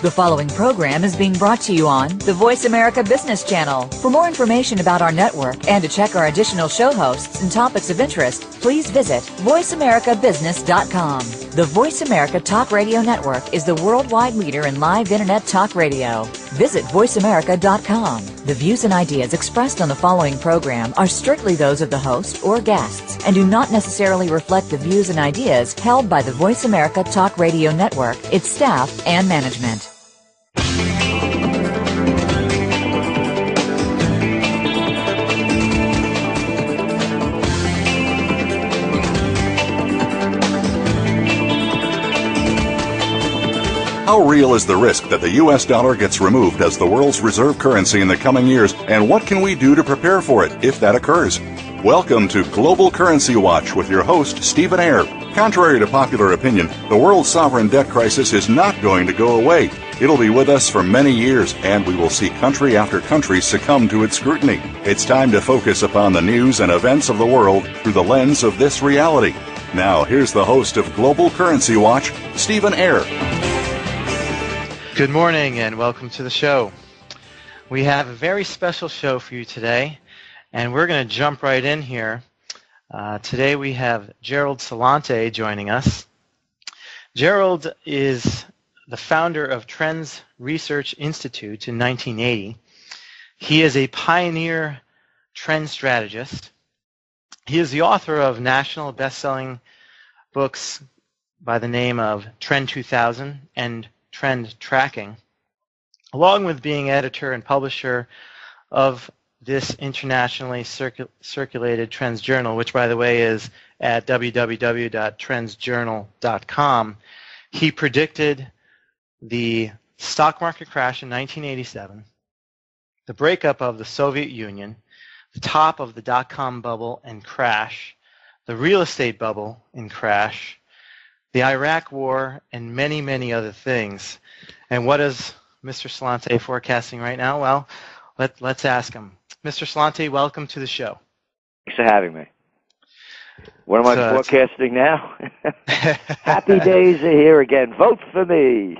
The following program is being brought to you on the Voice America Business Channel. For more information about our network and to check our additional show hosts and topics of interest, please visit voiceamericabusiness.com. The Voice America Talk Radio Network is the worldwide leader in live Internet talk radio. Visit voiceamerica.com. The views and ideas expressed on the following program are strictly those of the host or guests and do not necessarily reflect the views and ideas held by the Voice America Talk Radio Network, its staff, and management. How real is the risk that the U.S. dollar gets removed as the world's reserve currency in the coming years, and what can we do to prepare for it if that occurs? Welcome to Global Currency Watch with your host, Stephen Eyre. Contrary to popular opinion, the world's sovereign debt crisis is not going to go away. It'll be with us for many years, and we will see country after country succumb to its scrutiny. It's time to focus upon the news and events of the world through the lens of this reality. Now, here's the host of Global Currency Watch, Stephen Eyre. Good morning and welcome to the show. We have a very special show for you today, and we're going to jump right in here. Today we have Gerald Celente joining us. Gerald is the founder of Trends Research Institute in 1980. He is a pioneer trend strategist. He is the author of national best-selling books by the name of Trend 2000 and Trend Tracking, along with being editor and publisher of this internationally circulated Trends Journal, which, by the way, is at www.trendsjournal.com. He predicted the stock market crash in 1987, the breakup of the Soviet Union, the top of the dot-com bubble and crash, the real estate bubble and crash, the Iraq War, and many, many other things. And what is Mr. Celente forecasting right now? Well, let's ask him. Mr. Celente, welcome to the show. Thanks for having me. What am I forecasting now? Happy days are here again. Vote for me.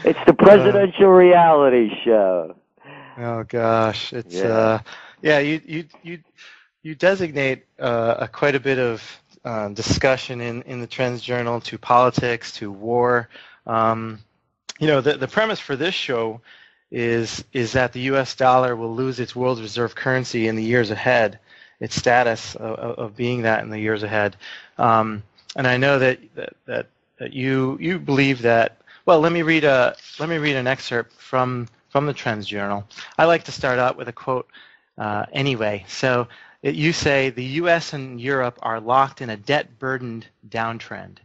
It's the presidential reality show. Oh gosh, it's you designate quite a bit of discussion in the Trends Journal to politics, to war. The premise for this show is that the U.S. dollar will lose its world reserve currency in the years ahead, its status of being that in the years ahead. And I know that you believe that. Well, let me read an excerpt from the Trends Journal. I like to start out with a quote anyway. So. You say the U.S. and Europe are locked in a debt-burdened downtrend,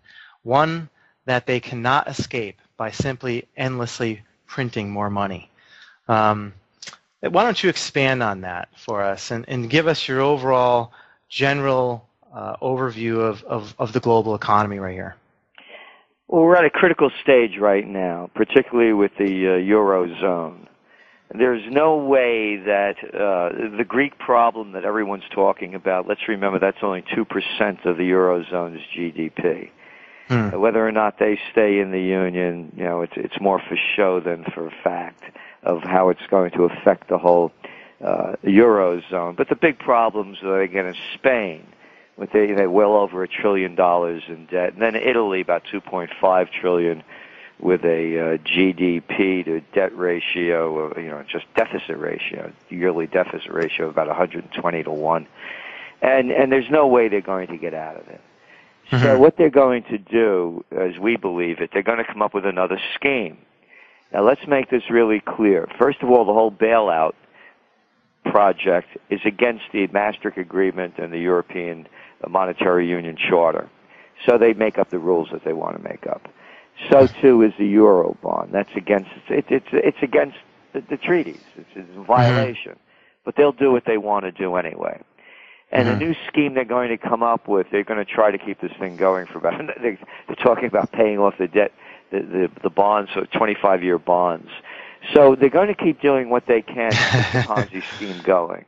one that they cannot escape by simply endlessly printing more money. Why don't you expand on that for us and give us your overall general overview of the global economy right here? Well, we're at a critical stage right now, particularly with the Eurozone. There's no way that the Greek problem that everyone's talking about, let's remember that's only 2% of the Eurozone's GDP. Whether or not they stay in the Union, it's more for show than for fact of how it's going to affect the whole Eurozone. But the big problems are, again, in Spain, with they well over $1 trillion in debt, and then Italy, about $2.5 trillion, with a GDP to debt ratio, just deficit ratio, yearly deficit ratio of about 120 to 1. And there's no way they're going to get out of it. Mm-hmm. So what they're going to do, as we believe it, they're going to come up with another scheme. Now let's make this really clear. First of all, the whole bailout project is against the Maastricht Agreement and the European Monetary Union Charter. So they make up the rules that they want to make up. So too is the Euro bond. That's against it's against the treaties. It's a violation. But they'll do what they want to do anyway. And the new scheme they're going to come up with, they're going to try to keep this thing going for about. They're talking about paying off the debt, the bonds, so 25-year bonds. So they're going to keep doing what they can to keep the Ponzi scheme going.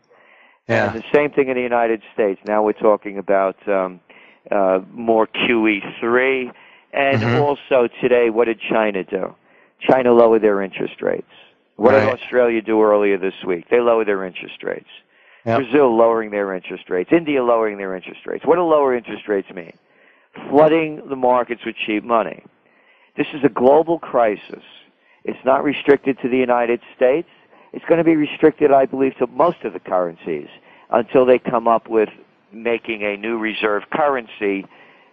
Yeah. And the same thing in the United States. Now we're talking about more QE3. And also today, what did China do? China lowered their interest rates. What did Australia do earlier this week? They lowered their interest rates. Yep. Brazil lowering their interest rates. India lowering their interest rates. What do lower interest rates mean? Flooding the markets with cheap money. This is a global crisis. It's not restricted to the United States. It's going to be restricted, I believe, to most of the currencies until they come up with making a new reserve currency,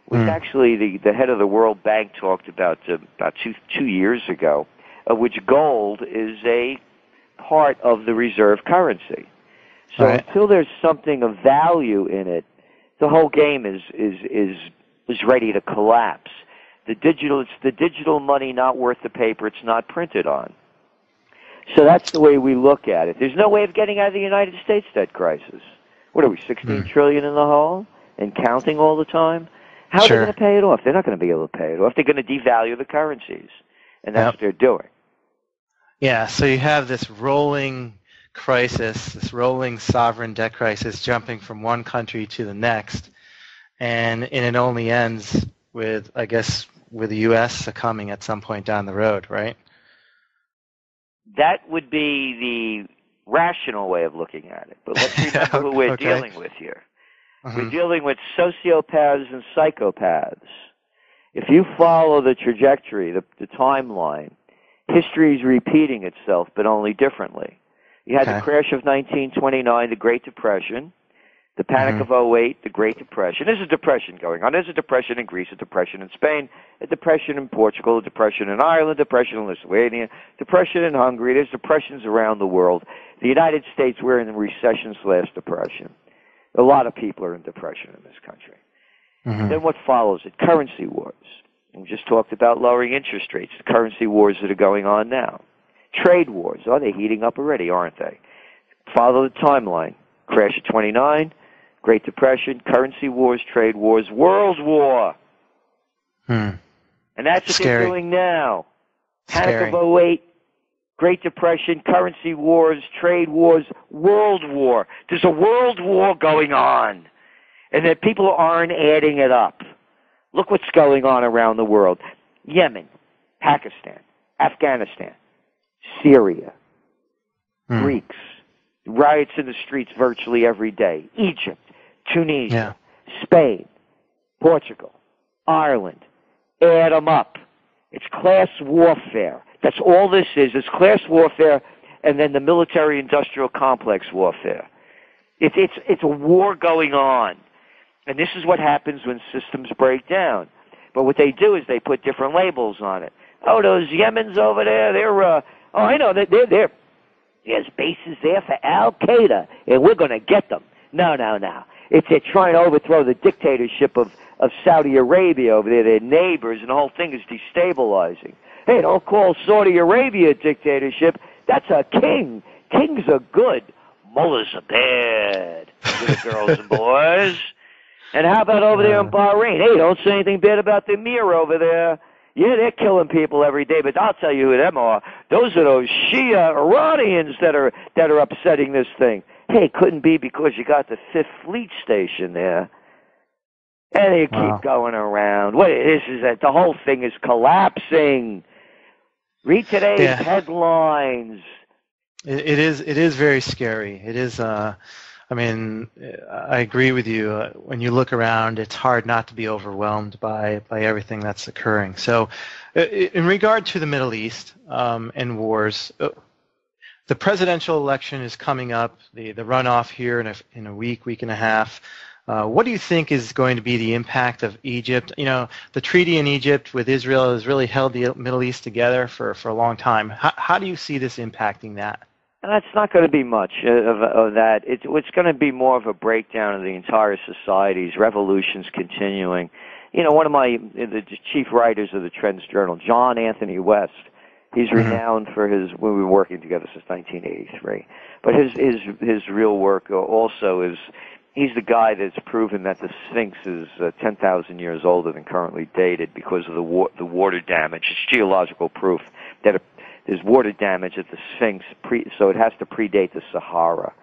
which actually the head of the World Bank talked about 2 years ago, which gold is a part of the reserve currency. So until there's something of value in it, the whole game is ready to collapse. It's the digital money not worth the paper it's not printed on. So that's the way we look at it. There's no way of getting out of the United States debt crisis. What are we, 16 trillion in the hole and counting all the time? How are they going to pay it off? They're not going to be able to pay it off. They're going to devalue the currencies, and that's what they're doing. Yeah, so you have this rolling crisis, this rolling sovereign debt crisis jumping from one country to the next, and it only ends with, I guess, with the U.S. succumbing at some point down the road, right? That would be the rational way of looking at it. But let's remember who we're dealing with here. We're dealing with sociopaths and psychopaths. If you follow the trajectory, the timeline, history is repeating itself, but only differently. You had the crash of 1929, the Great Depression, the Panic of '08, the Great Depression. There's a depression going on. There's a depression in Greece, a depression in Spain, a depression in Portugal, a depression in Ireland, a depression in Lithuania, depression in Hungary. There's depressions around the world. The United States, we're in the recession/depression. A lot of people are in depression in this country. Then what follows it? Currency wars. We just talked about lowering interest rates, the currency wars that are going on now. Trade wars. Oh, they're heating up already, aren't they? Follow the timeline. Crash of '29, Great Depression, currency wars, trade wars, world war. And that's what they're doing now. Panic of '08, Great Depression, currency wars, trade wars, world war. There's a world war going on. And that people aren't adding it up. Look what's going on around the world. Yemen, Pakistan, Afghanistan, Syria, Greeks, riots in the streets virtually every day. Egypt, Tunisia, Spain, Portugal, Ireland. Add them up. It's class warfare. That's all this is. It's class warfare and then the military-industrial complex warfare. It's a war going on. And this is what happens when systems break down. But what they do is they put different labels on it. Oh, those Yemens over there, they're, I know, they're, there's bases there for Al-queda, and we're going to get them. No. They're trying to overthrow the dictatorship of Saudi Arabia over there, their neighbors, and the whole thing is destabilizing. Hey, don't call Saudi Arabia a dictatorship. That's a king. Kings are good. Mullahs are bad, little girls and boys. And how about over there in Bahrain? Hey, don't say anything bad about the Emir over there. Yeah, they're killing people every day, but I'll tell you who them are. Those are those Shia Iranians that are upsetting this thing. Hey, it couldn't be because you got the Fifth Fleet Station there. And they keep going around. What this is that the whole thing is collapsing. Read today's headlines. It is very scary. It is. I mean, I agree with you. When you look around, it's hard not to be overwhelmed by everything that's occurring. So, in regard to the Middle East and wars, the presidential election is coming up. The runoff here in a week and a half. What do you think is going to be the impact of Egypt? You know, the treaty in Egypt with Israel has really held the Middle East together for a long time. How do you see this impacting that? That's not going to be much of that. It's going to be more of a breakdown of the entire societies, revolutions continuing. You know, one of the chief writers of the Trends Journal, John Anthony West, he's renowned for his, we've been working together since 1983, but his real work also is, he's the guy that's proven that the Sphinx is 10,000 years older than currently dated because of the water damage. It's geological proof that there's water damage at the Sphinx, so it has to predate the Sahara.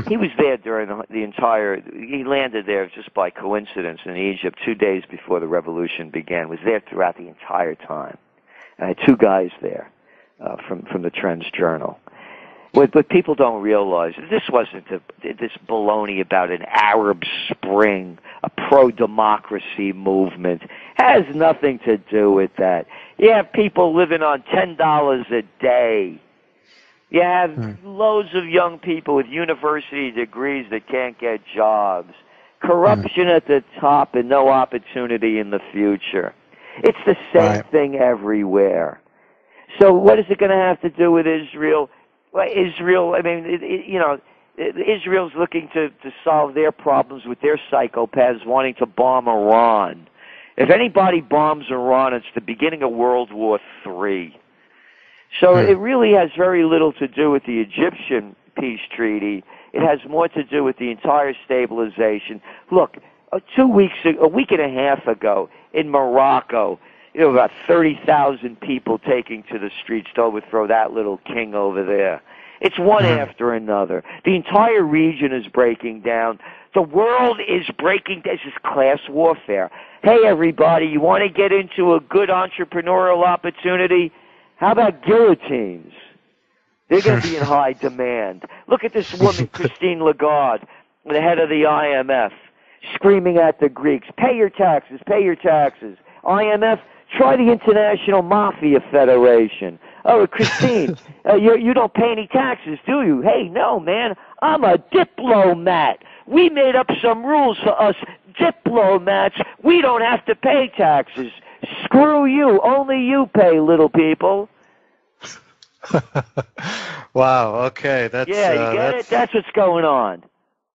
He was there during the entire, he landed there just by coincidence in Egypt 2 days before the revolution began, was there throughout the entire time. I had two guys there from the Trends Journal. What people don't realize, this wasn't this baloney about an Arab Spring, a pro-democracy movement. Has nothing to do with that. You have people living on $10 a day. You have loads of young people with university degrees that can't get jobs. Corruption at the top and no opportunity in the future. It's the same thing everywhere. So what is it going to have to do with Israel? Well, Israel, I mean, Israel's looking to solve their problems with their psychopaths wanting to bomb Iran. If anybody bombs Iran, it's the beginning of World War III. So it really has very little to do with the Egyptian peace treaty. It has more to do with the entire stabilization. Look, a week and a half ago in Morocco, about 30,000 people taking to the streets to overthrow that little king over there. It's one after another. The entire region is breaking down. The world is breaking down. This is class warfare. Hey, everybody, you want to get into a good entrepreneurial opportunity? How about guillotines? They're going to be in high demand. Look at this woman, Christine Lagarde, the head of the IMF, screaming at the Greeks, pay your taxes, pay your taxes. IMF, try the International Mafia Federation. Oh, Christine, you don't pay any taxes, do you? Hey, no, man, I'm a diplomat. We made up some rules for us diplomats. We don't have to pay taxes. Screw you. Only you pay, little people. Wow, okay. That's, you get it? That's what's going on.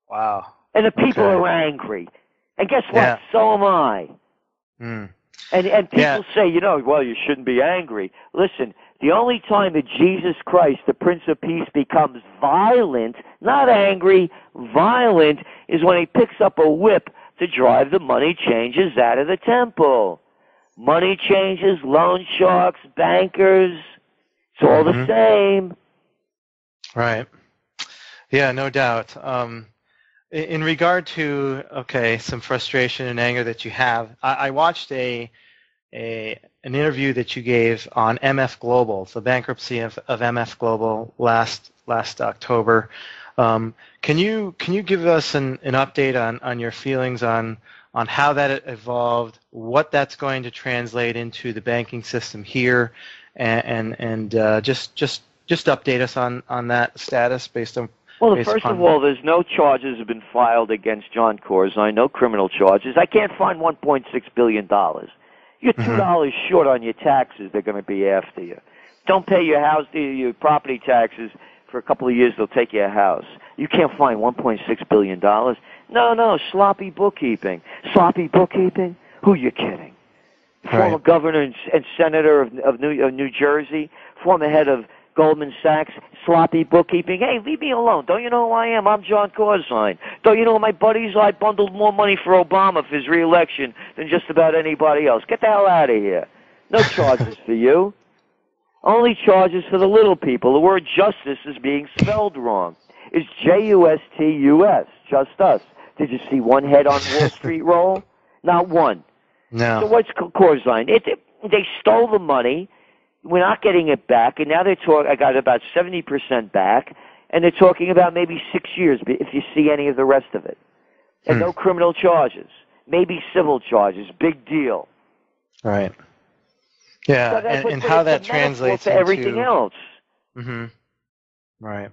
Wow. And the people are angry. And guess what? Yeah. So am I. And people say, well, you shouldn't be angry. Listen, the only time that Jesus Christ, the Prince of Peace, becomes violent, not angry, violent, is when he picks up a whip to drive the money changers out of the temple. Money changers, loan sharks, bankers, it's all the same. Right. Yeah, no doubt. In regard to, some frustration and anger that you have, I watched an interview that you gave on MF Global, the bankruptcy of MF Global last October. Can you give us an update on your feelings on how that evolved, what that's going to translate into the banking system here, and just update us on that status based on. Well, first of all, there's no charges have been filed against John Corzine, no criminal charges. I can't find $1.6 billion. You're $2 short on your taxes, they're going to be after you. Don't pay your house, your property taxes for a couple of years, they'll take your house. You can't find $1.6 billion. No, sloppy bookkeeping. Sloppy bookkeeping? Who you kidding? Former governor and senator of New Jersey, former head of Goldman Sachs, sloppy bookkeeping. Hey, leave me alone. Don't you know who I am? I'm John Corzine. Don't you know my buddies? I bundled more money for Obama for his reelection than just about anybody else. Get the hell out of here. No charges for you. Only charges for the little people. The word justice is being spelled wrong. It's Justus, just us. Did you see one head on Wall Street roll? Not one. No. So what's Corzine? They stole the money. We're not getting it back, and now they're talking. I got about 70% back, and they're talking about maybe 6 years if you see any of the rest of it. And no criminal charges, maybe civil charges. Big deal. Right. Yeah, so and how that translates to everything else. Right.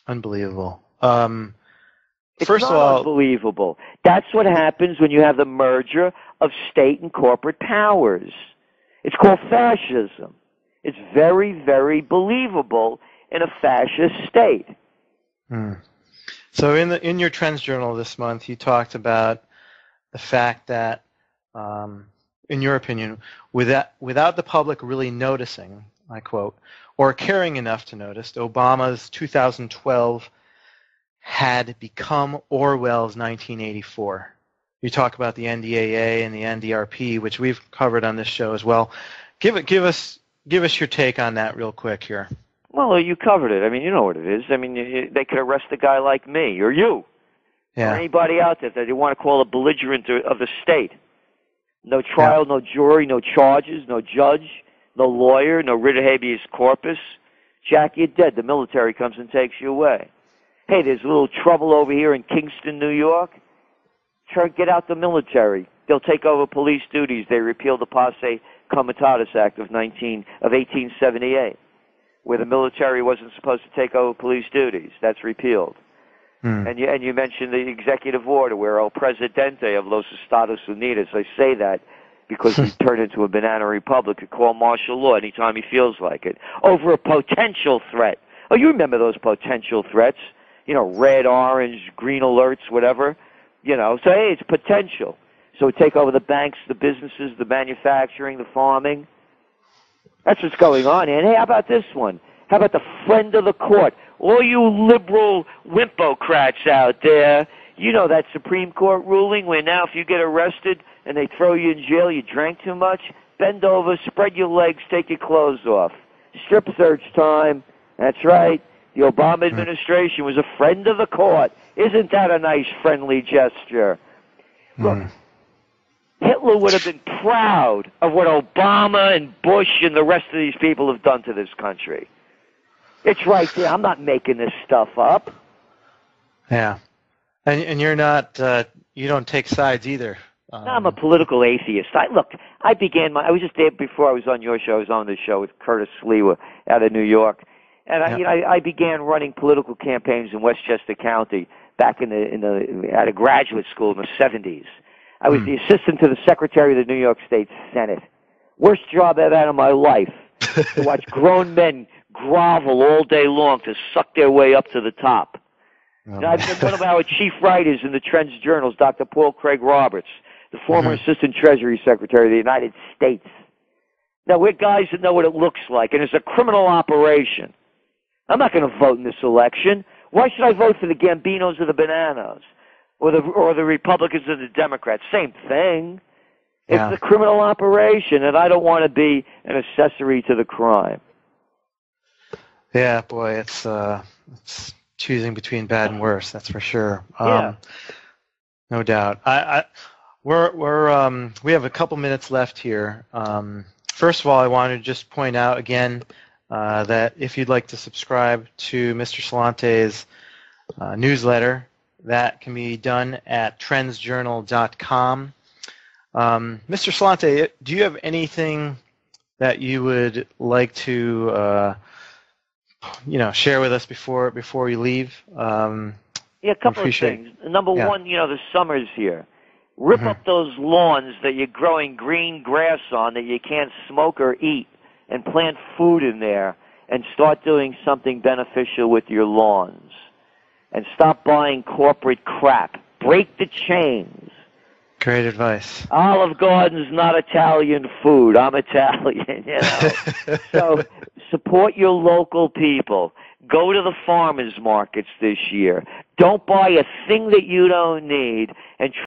Unbelievable. It's first not of all, unbelievable. That's what happens when you have the merger of state and corporate powers. It's called fascism. It's very, very believable in a fascist state. So in your Trends Journal this month, you talked about the fact that, in your opinion, without the public really noticing, I quote, or caring enough to notice, Obama's 2012 had become Orwell's 1984. You talk about the NDAA and the NDRP, which we've covered on this show as well. Give us your take on that real quick here. Well, you covered it. I mean, you know what it is. I mean, they could arrest a guy like me or you or anybody out there that they want to call a belligerent of the state. No trial, no jury, no charges, no judge, no lawyer, no writ of habeas corpus. Jack, you're dead. The military comes and takes you away. Hey, there's a little trouble over here in Kingston, New York. Get out the military. They'll take over police duties. They repealed the Posse Comitatus Act of 1878, where the military wasn't supposed to take over police duties. That's repealed. And you mentioned the executive order where El Presidente of los Estados Unidos, I say that because he turned into a banana republic, could call martial law anytime he feels like it, over a potential threat. Oh, you remember those potential threats? You know, red, orange, green alerts, whatever. You know, so hey, it's potential. So we take over the banks, the businesses, the manufacturing, the farming. That's what's going on. And hey, how about this one? How about the friend of the court? All you liberal wimpocrats out there, you know that Supreme Court ruling where now if you get arrested and they throw you in jail, you drank too much, bend over, spread your legs, take your clothes off. Strip search time. That's right. The Obama administration was a friend of the court. Isn't that a nice friendly gesture? Look, Hitler would have been proud of what Obama and Bush and the rest of these people have done to this country. It's right there. I'm not making this stuff up. Yeah. And you're not, you don't take sides either. No, I'm a political atheist. I was just there before I was on your show. I was on this show with Curtis Sliwa out of New York. And I began running political campaigns in Westchester County back at a graduate school in the 70s. I was the assistant to the Secretary of the New York State Senate. Worst job I've had in my life, to watch grown men grovel all day long to suck their way up to the top. I've been one of our chief writers in the Trends journals, Dr. Paul Craig Roberts, the former Assistant Treasury Secretary of the United States. Now, we're guys that know what it looks like, and it's a criminal operation. I'm not going to vote in this election. Why should I vote for the Gambinos or the Bananas? Or the Republicans or the Democrats? Same thing. It's a criminal operation, and I don't want to be an accessory to the crime. Yeah, boy, it's choosing between bad and worse. That's for sure. No doubt. We have a couple minutes left here. First of all, I wanted to just point out again that if you'd like to subscribe to Mr. Celente's newsletter, that can be done at trendsjournal.com. Mr. Celente, do you have anything that you would like to share with us before you leave? A couple of things. Number one, the summer's here. Rip up those lawns that you're growing green grass on that you can't smoke or eat, and plant food in there, and start doing something beneficial with your lawns. And stop buying corporate crap. Break the chains. Great advice. Olive Garden's not Italian food. I'm Italian, So support your local people. Go to the farmers markets this year. Don't buy a thing that you don't need, and